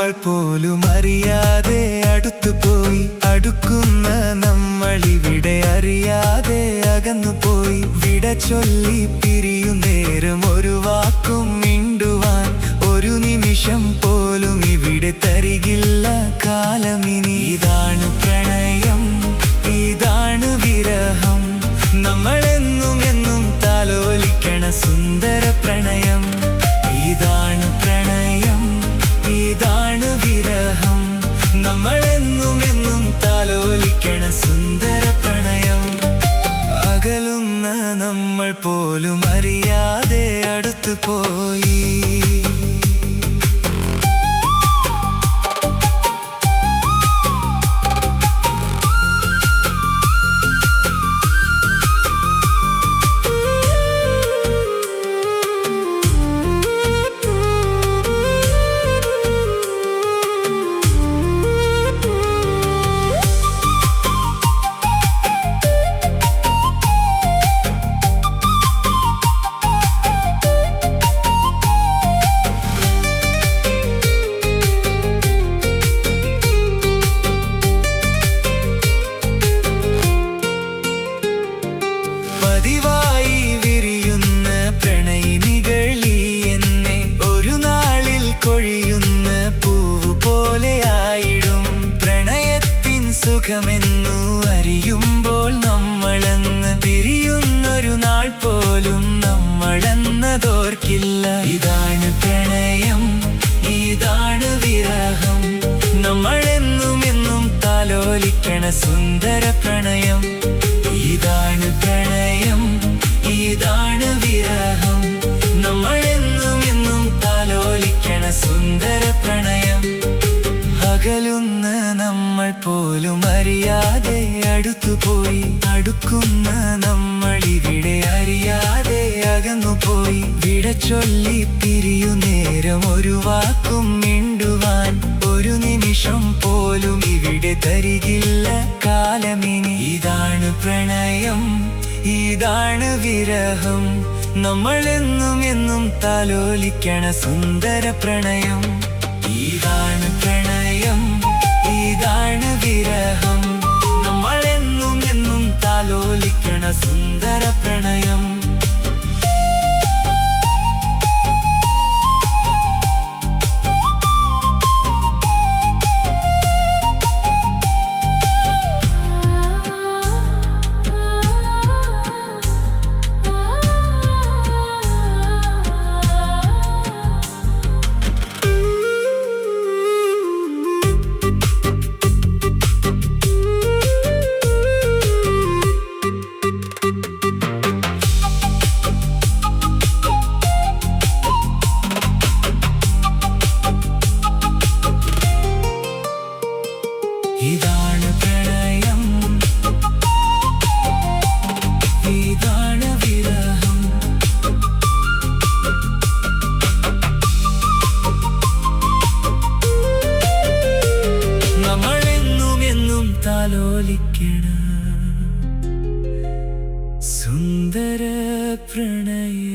നമ്മൾ പോലും അറിയാതെ അടുത്തുപോയി. അടുക്കുന്ന നമ്മളിവിടെ അറിയാതെ അകന്നുപോയി. വിട ചൊല്ലി പിരിയുന്നേരം ഒരു വാക്കും മിണ്ടുവാൻ ഒരു നിമിഷം പോലും ഇവിടെ തരികില്ല കാലമിനി. ഇതാണ് പ്രണയം, ഇതാണ് വിരഹം, നമ്മളെന്നും എന്നും താലോലിക്കണ സുന്ദര പ്രണയം. ഇതാണ് പ്രണയം, ഇതാണ് വിരഹം, നമ്മളെന്നും എന്നും താലോലിക്കണ സുന്ദര പ്രണയം. അകലുന്ന നമ്മൾ പോലും അറിയാതെ അടുത്തുപോയി. പതിവായി വിരിയുന്ന പ്രണയിനികളീ എന്നെ ഒരു നാളിൽ കൊഴിയുന്ന പൂവ് പോലെയായിടും. പ്രണയത്തിൻ സുഖമെന്നു അറിയുമ്പോൾ നമ്മളെന്ന് പിരിയുന്നൊരു നാൾ പോലും നമ്മളെന്നതോർക്കില്ല. ഇതാണ് പ്രണയം, ഇതാണ് വിരഹം, നമ്മളെന്നും എന്നും താലോലിക്കണ സുന്ദര പ്രണയം. ഇതാണ് പ്രണയം, ഇതാണ് വിരഹം, നമ്മളെന്നും എന്നും താലോലിക്കണ സുന്ദര പ്രണയം. അകലുന്ന നമ്മൾ പോലും അറിയാതെ അടുത്തുപോയി. അടുക്കുന്ന നമ്മളിവിടെ അറിയാതെ അകന്നുപോയി. വിട ചൊല്ലി പിരിയുന്നേരം ഒരു വാക്കും മിണ്ടുവാൻ ഒരു നിമിഷം പോലും ഇവിടെ തരികില്ല കാലമിനി. ഇതാണ് പ്രണയം, ഇതാണ് വിരഹം, നമ്മളെന്നും എന്നും താലോലിക്കണ സുന്ദര പ്രണയം. ഇതാണ് പ്രണയം, ഇതാണ് വിരഹം, നമ്മളെന്നും എന്നും താലോലിക്കണ സുന്ദര പ്രണയം. ഇതാണ് പ്രണയം, ഇതാണ് വിരഹം, നമ്മളെന്നും എന്നും താലോലിക്കണ സുന്ദര പ്രണയം.